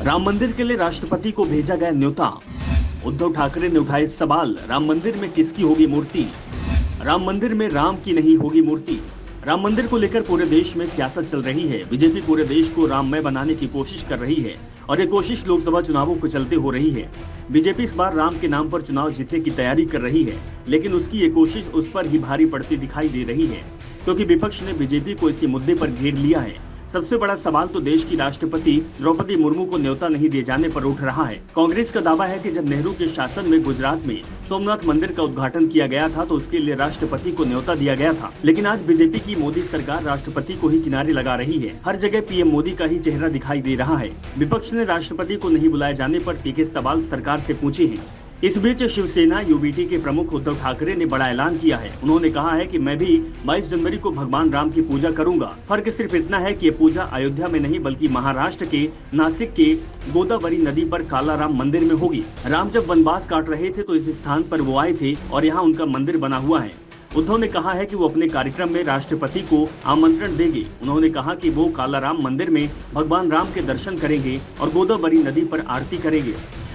राम मंदिर के लिए राष्ट्रपति को भेजा गया न्योता। उद्धव ठाकरे ने उठाए सवाल, राम मंदिर में किसकी होगी मूर्ति? राम मंदिर में राम की नहीं होगी मूर्ति। राम मंदिर को लेकर पूरे देश में सियासत चल रही है। बीजेपी पूरे देश को राममय बनाने की कोशिश कर रही है और ये कोशिश लोकसभा चुनावों को चलते हो रही है। बीजेपी इस बार राम के नाम पर चुनाव जीतने की तैयारी कर रही है, लेकिन उसकी ये कोशिश उस पर ही भारी पड़ती दिखाई दे रही है, क्योंकि विपक्ष ने बीजेपी को इसी मुद्दे पर घेर लिया है। सबसे बड़ा सवाल तो देश की राष्ट्रपति द्रौपदी मुर्मू को न्योता नहीं दिए जाने पर उठ रहा है। कांग्रेस का दावा है कि जब नेहरू के शासन में गुजरात में सोमनाथ मंदिर का उद्घाटन किया गया था तो उसके लिए राष्ट्रपति को न्योता दिया गया था, लेकिन आज बीजेपी की मोदी सरकार राष्ट्रपति को ही किनारे लगा रही है। हर जगह पीएम मोदी का ही चेहरा दिखाई दे रहा है। विपक्ष ने राष्ट्रपति को नहीं बुलाए जाने पर तीखे सवाल सरकार से पूछे हैं। इस बीच शिवसेना यूबीटी के प्रमुख उद्धव ठाकरे ने बड़ा ऐलान किया है। उन्होंने कहा है कि मैं भी 22 जनवरी को भगवान राम की पूजा करूंगा। फर्क सिर्फ इतना है कि ये पूजा अयोध्या में नहीं बल्कि महाराष्ट्र के नासिक के गोदावरी नदी पर काला राम मंदिर में होगी। राम जब वनवास काट रहे थे तो इस स्थान पर वो आए थे और यहाँ उनका मंदिर बना हुआ है। उद्धव ने कहा है कि वो अपने कार्यक्रम में राष्ट्रपति को आमंत्रण देंगे। उन्होंने कहा कि वो काला राम मंदिर में भगवान राम के दर्शन करेंगे और गोदावरी नदी पर आरती करेंगे।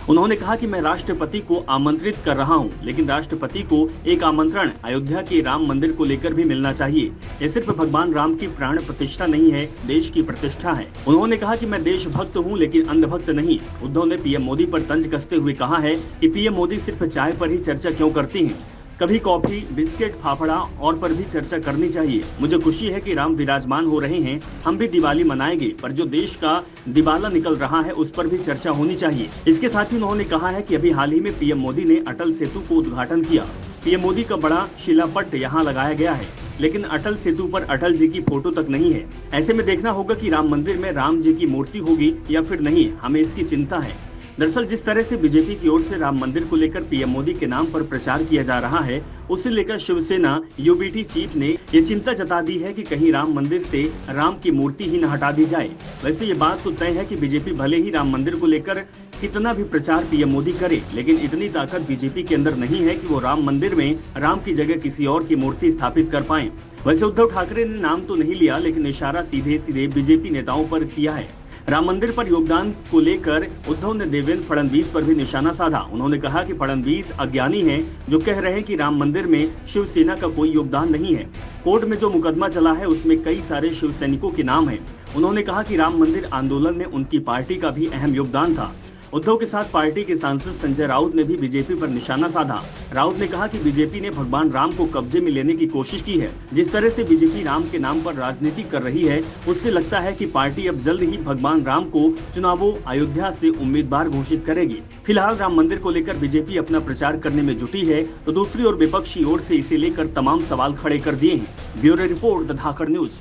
उन्होंने कहा कि मैं राष्ट्रपति को आमंत्रित कर रहा हूं, लेकिन राष्ट्रपति को एक आमंत्रण अयोध्या के राम मंदिर को लेकर भी मिलना चाहिए। ये सिर्फ भगवान राम की प्राण प्रतिष्ठा नहीं है, देश की प्रतिष्ठा है। उन्होंने कहा कि मैं देशभक्त हूं लेकिन अंधभक्त नहीं। उद्धव ने पीएम मोदी पर तंज कसते हुए कहा है कि पीएम मोदी सिर्फ चाय पर ही चर्चा क्यों करती हैं? कभी कॉफी, बिस्किट, फाफड़ा और पर भी चर्चा करनी चाहिए। मुझे खुशी है कि राम विराजमान हो रहे हैं, हम भी दिवाली मनाएंगे, पर जो देश का दिवाला निकल रहा है उस पर भी चर्चा होनी चाहिए। इसके साथ ही उन्होंने कहा है कि अभी हाल ही में पीएम मोदी ने अटल सेतु को उद्घाटन किया। पीएम मोदी का बड़ा शिलापट यहाँ लगाया गया है, लेकिन अटल सेतु पर अटल जी की फोटो तक नहीं है। ऐसे में देखना होगा कि राम मंदिर में राम जी की मूर्ति होगी या फिर नहीं, हमें इसकी चिंता है। दरअसल जिस तरह से बीजेपी की ओर से राम मंदिर को लेकर पीएम मोदी के नाम पर प्रचार किया जा रहा है, उसे लेकर शिवसेना यूबीटी चीफ ने ये चिंता जता दी है कि कहीं राम मंदिर से राम की मूर्ति ही न हटा दी जाए। वैसे ये बात तो तय है कि बीजेपी भले ही राम मंदिर को लेकर कितना भी प्रचार पीएम मोदी करे, लेकिन इतनी ताकत बीजेपी के अंदर नहीं है कि वो राम मंदिर में राम की जगह किसी और की मूर्ति स्थापित कर पाए। वैसे उद्धव ठाकरे ने नाम तो नहीं लिया, लेकिन इशारा सीधे सीधे बीजेपी नेताओं पर किया है। राम मंदिर पर योगदान को लेकर उद्धव ने देवेंद्र फडणवीस पर भी निशाना साधा। उन्होंने कहा कि फडणवीस अज्ञानी हैं जो कह रहे हैं कि राम मंदिर में शिवसेना का कोई योगदान नहीं है। कोर्ट में जो मुकदमा चला है उसमें कई सारे शिव सैनिकों के नाम हैं। उन्होंने कहा कि राम मंदिर आंदोलन में उनकी पार्टी का भी अहम योगदान था। उद्धव के साथ पार्टी के सांसद संजय राउत ने भी बीजेपी पर निशाना साधा। राउत ने कहा कि बीजेपी ने भगवान राम को कब्जे में लेने की कोशिश की है। जिस तरह से बीजेपी राम के नाम पर राजनीति कर रही है, उससे लगता है कि पार्टी अब जल्द ही भगवान राम को चुनावों अयोध्या से उम्मीदवार घोषित करेगी। फिलहाल राम मंदिर को लेकर बीजेपी अपना प्रचार करने में जुटी है, तो दूसरी ओर विपक्षी ओर से इसे लेकर तमाम सवाल खड़े कर दिए हैं। Bureau report, the Dhakad news.